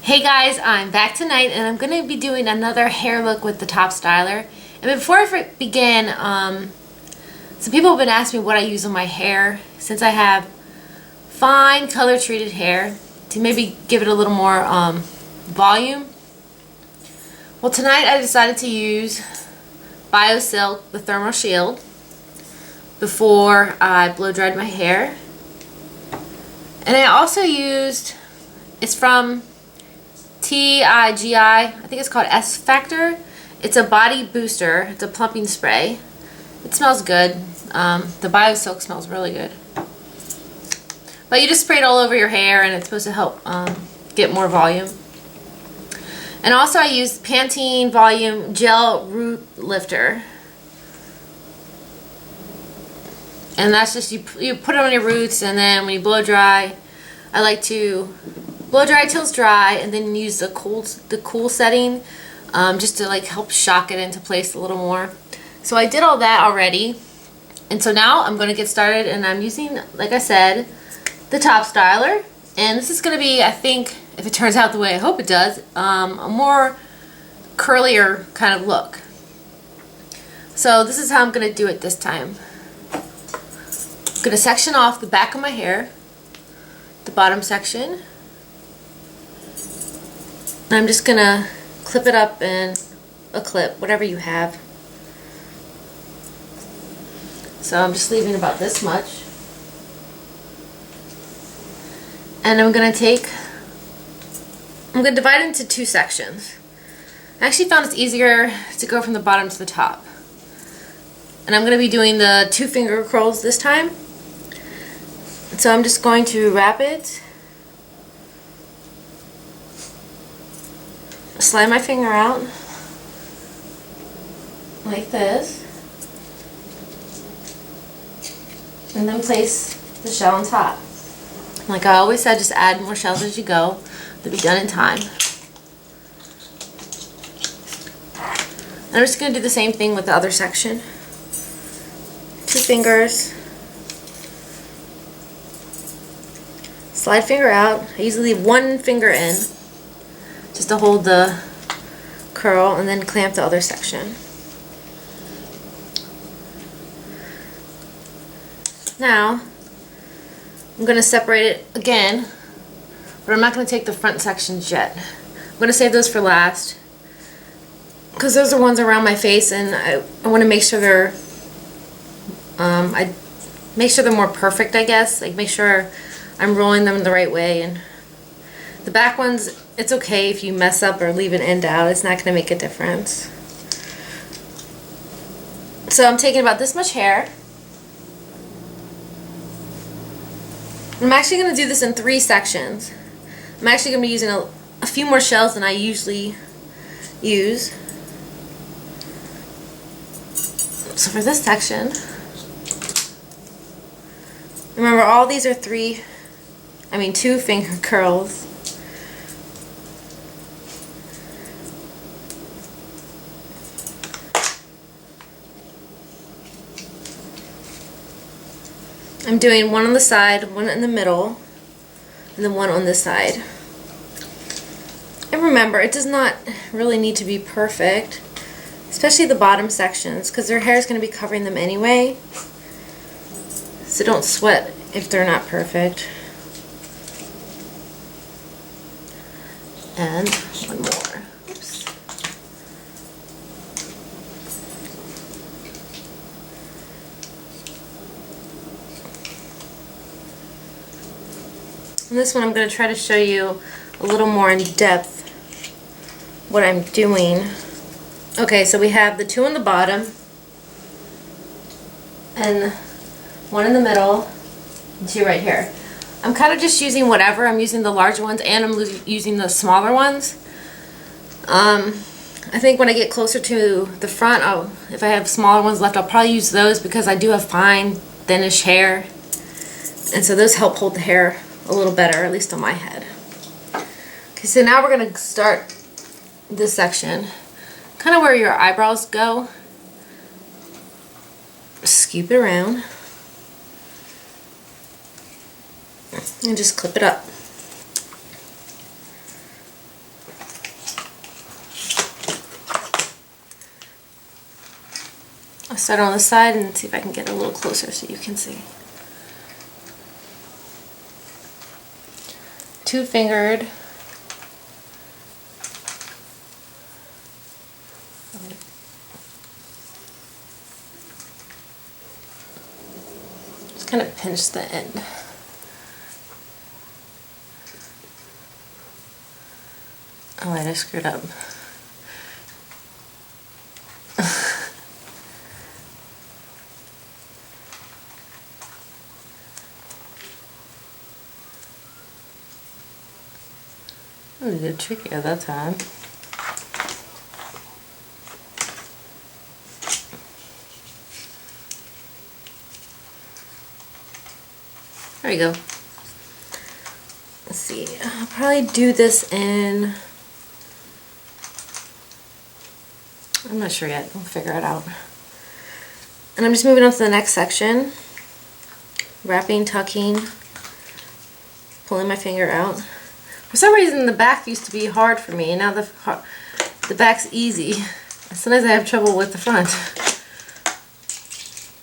Hey guys, I'm back tonight and I'm going to be doing another hair look with the TopStyler. And before I begin, some people have been asking me what I use on my hair since I have fine color treated hair to maybe give it a little more volume. Well, tonight I decided to use BioSilk, the Thermal Shield, before I blow dried my hair. And I also used, it's from TIGI, I think it's called S Factor. It's a body booster. It's a plumping spray. It smells good. The BioSilk smells really good. But you just spray it all over your hair and it's supposed to help get more volume. And also I used Pantene Volume Gel Root Lifter. And that's just, you put it on your roots, and then when you blow dry, I like to blow dry till it's dry and then use the cool setting just to like help shock it into place a little more. So I did all that already, and so now I'm going to get started, and I'm using, like I said, the TopStyler, and this is going to be, I think, if it turns out the way I hope it does, a more curlier kind of look. So this is how I'm going to do it this time. I'm going to section off the back of my hair, the bottom section. And I'm just going to clip it up in a clip, whatever you have. So I'm just leaving about this much. And I'm going to divide it into two sections. I actually found it's easier to go from the bottom to the top. And I'm going to be doing the 2 finger curls this time. So I'm just going to wrap it, slide my finger out like this, and then place the shell on top. Like I always said, just add more shells as you go. They'll be done in time. And I'm just going to do the same thing with the other section. 2 fingers. Slide finger out. I usually leave 1 finger in just to hold the curl, and then clamp the other section. Now I'm going to separate it again, but I'm not going to take the front sections yet. I'm going to save those for last because those are ones around my face, and I want to make sure they're more perfect, I guess. Like make sure I'm rolling them the right way. And the back ones, it's okay if you mess up or leave an end out. It's not going to make a difference. So I'm taking about this much hair. I'm actually going to do this in 3 sections. I'm actually going to be using a few more shells than I usually use. So for this section, remember all these are 2 finger curls. I'm doing 1 on the side, 1 in the middle, and then 1 on this side. And remember, it does not really need to be perfect, especially the bottom sections, because their hair is going to be covering them anyway. So don't sweat if they're not perfect. And 1 more. Oops. And this one I'm going to try to show you a little more in depth what I'm doing. Okay, so we have the 2 on the bottom and 1 in the middle and 2 right here. I'm kind of just using whatever. I'm using the larger ones and I'm using the smaller ones. I think when I get closer to the front, if I have smaller ones left, I'll probably use those because I do have fine, thinnish hair. And so those help hold the hair a little better, at least on my head. Okay, so now we're going to start this section. Kind of where your eyebrows go. Scoop it around. And just clip it up. start on the side and see if I can get a little closer so you can see. Two-fingered. Just kind of pinch the end. Oh, I just screwed up. I did it trickier that time. There you go. Let's see. I'll probably do this in. I'm not sure yet. We'll figure it out. And I'm just moving on to the next section. Wrapping, tucking, pulling my finger out. For some reason, the back used to be hard for me, and now the back's easy. Sometimes I have trouble with the front.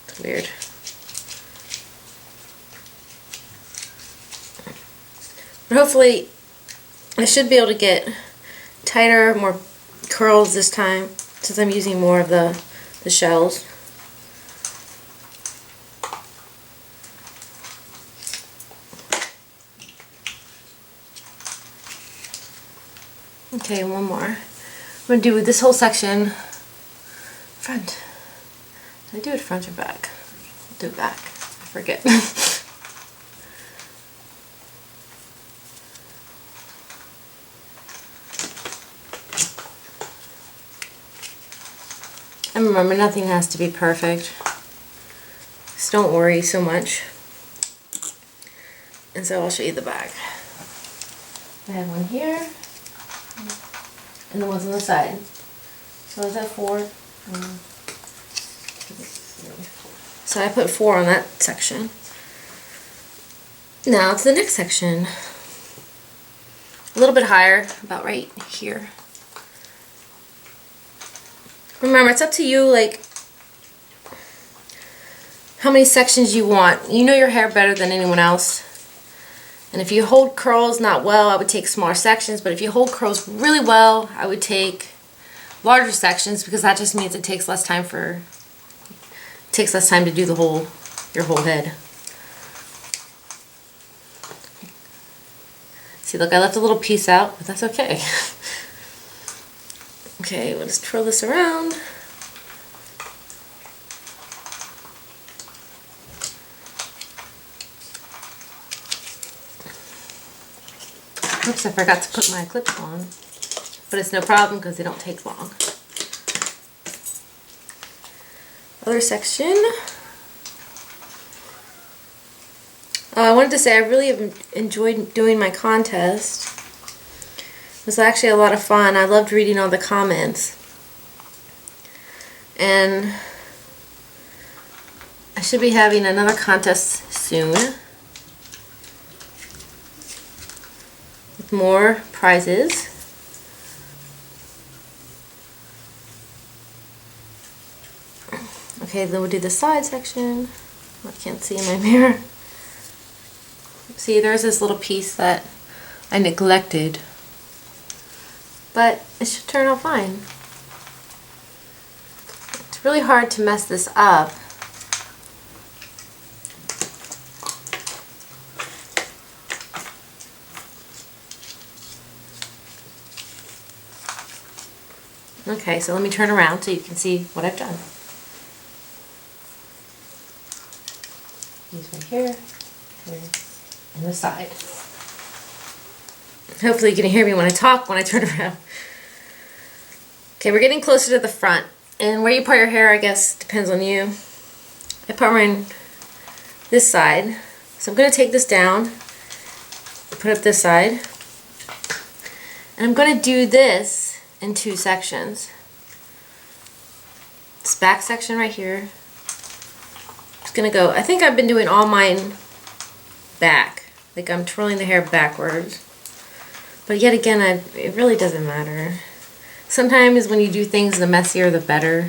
It's weird. But hopefully, I should be able to get tighter, more curls this time, since I'm using more of the shells. Okay, one more. I'm going to do this whole section front. Did I do it front or back? I'll do it back. I forget. And remember, nothing has to be perfect. Just don't worry so much. And so I'll show you the back. I have one here. And the ones on the side. So is that 4? So I put 4 on that section. Now to the next section. A little bit higher, about right here. Remember, it's up to you, like, how many sections you want. You know your hair better than anyone else. And if you hold curls not well, I would take smaller sections. But if you hold curls really well, I would take larger sections, because that just means it takes less time to do your whole head. See, look, I left a little piece out, but that's okay. Okay, we'll just twirl this around. Oops, I forgot to put my clips on. But it's no problem because they don't take long. Other section. I wanted to say I really have enjoyed doing my contest. It was actually a lot of fun. I loved reading all the comments. And I should be having another contest soon. With more prizes. Okay, then we'll do the side section. I can't see in my mirror. See, there's this little piece that I neglected. But it should turn out fine. It's really hard to mess this up. Okay, so let me turn around so you can see what I've done. These right here, and the side. Hopefully you can hear me when I talk when I turn around. Okay, we're getting closer to the front. And where you part your hair, I guess, depends on you. I part mine this side. So I'm going to take this down, put up this side. And I'm going to do this in 2 sections. This back section right here. It's going to go, I think I've been doing all mine back. Like I'm twirling the hair backwards. But yet again, it really doesn't matter. Sometimes when you do things, the messier the better.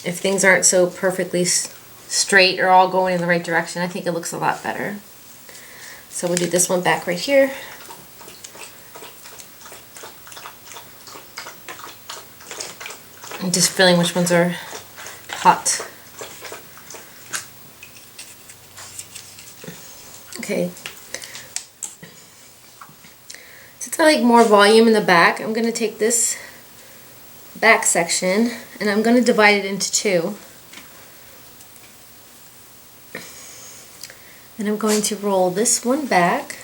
if things aren't so perfectly straight or all going in the right direction, I think it looks a lot better. So we'll do this one back right here. I'm just feeling which ones are hot. Okay. Since I like more volume in the back, I'm going to take this back section and I'm going to divide it into two. And I'm going to roll this one back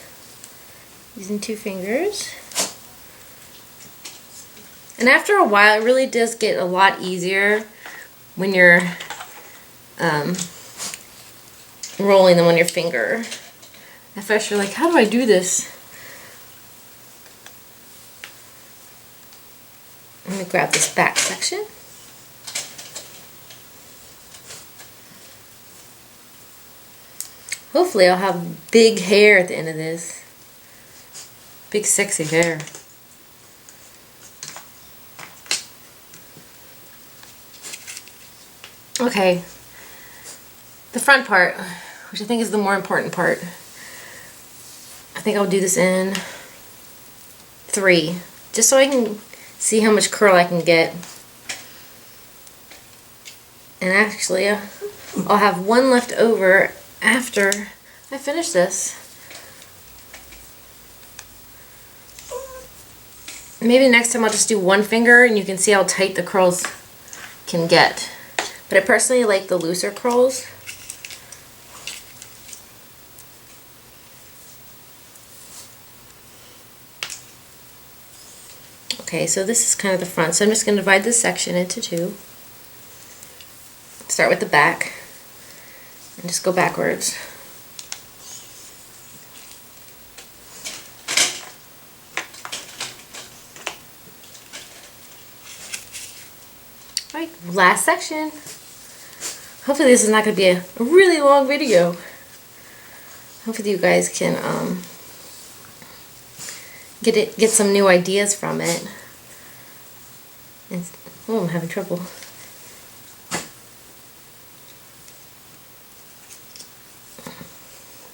using two fingers. And after a while, it really does get a lot easier when you're rolling them on your finger. At first you're like, how do I do this? Let me grab this back section. Hopefully I'll have big hair at the end of this. Big sexy hair. Okay, the front part, which I think is the more important part. I think I'll do this in 3, just so I can see how much curl I can get. And actually, I'll have one left over after I finish this. Maybe next time I'll just do one finger and you can see how tight the curls can get. But I personally like the looser curls. Okay, so this is kind of the front. So I'm just going to divide this section into 2. Start with the back and just go backwards. Alright, last section. Hopefully this is not going to be a really long video. Hopefully you guys can get some new ideas from it. And, oh, I'm having trouble.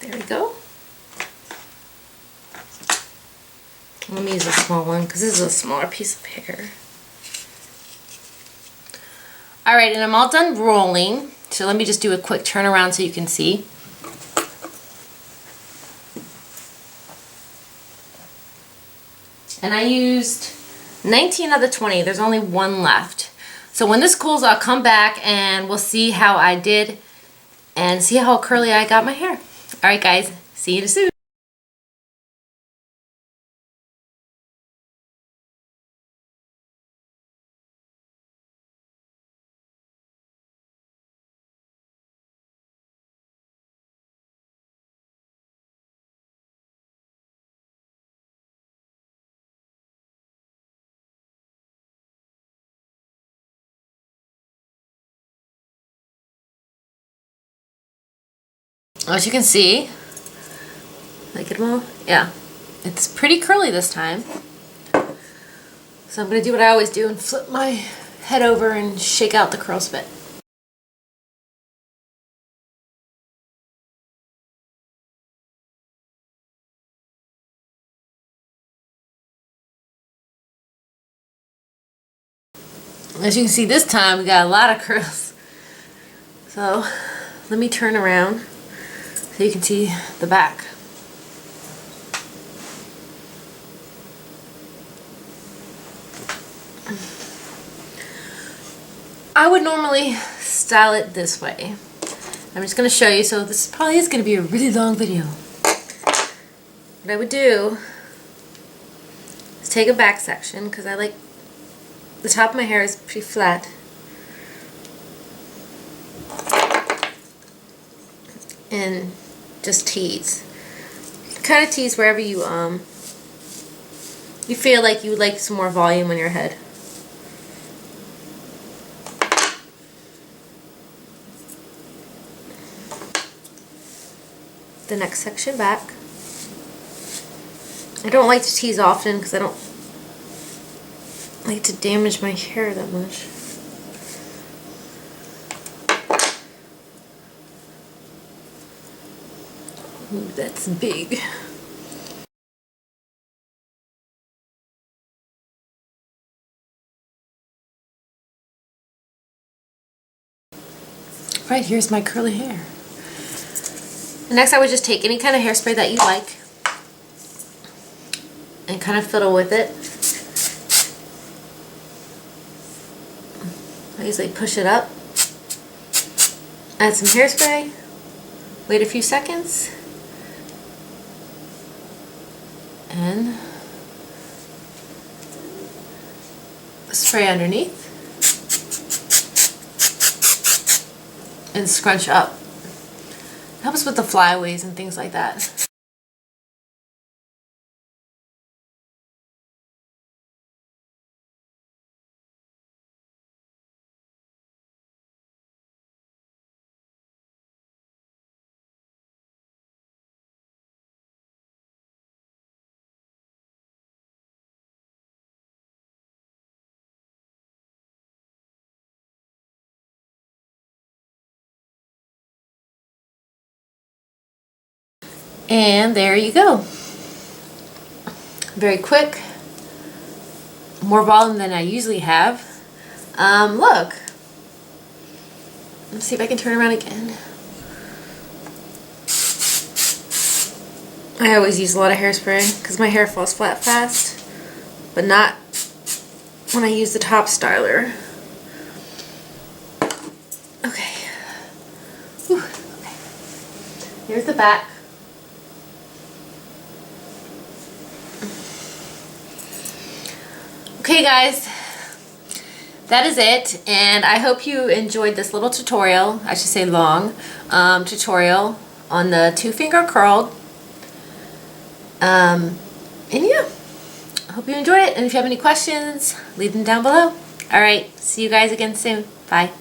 There we go. Let me use a small one because this is a smaller piece of hair. Alright, and I'm all done rolling. So let me just do a quick turnaround so you can see. And I used 19 of the 20. There's only one left. So when this cools, I'll come back and we'll see how I did and see how curly I got my hair. Alright guys, see you soon. As you can see, like it all? Yeah, it's pretty curly this time. So I'm going to do what I always do and flip my head over and shake out the curls a bit. As you can see, this time we got a lot of curls. So let me turn around so you can see the back. I would normally style it this way. I'm just going to show you, so this probably is going to be a really long video. What I would do is take a back section, because I like the top of my hair is pretty flat. And just tease. Kind of tease wherever you feel like you would like some more volume on your head. The next section back. I don't like to tease often because I don't like to damage my hair that much. Ooh, that's big. Right, here's my curly hair. And next I would just take any kind of hairspray that you like and kind of fiddle with it. I usually push it up, add some hairspray, wait a few seconds, and spray underneath and scrunch up. It helps with the flyaways and things like that. And there you go. Very quick, more volume than I usually have. Look. Let's see if I can turn around again. I always use a lot of hairspray because my hair falls flat fast, but not when I use the TopStyler. Okay. Whew. Okay. Here's the back. Okay guys, that is it, and I hope you enjoyed this little tutorial, I should say long, tutorial on the 2-finger curled. And yeah, I hope you enjoyed it, and if you have any questions, leave them down below. Alright, see you guys again soon. Bye.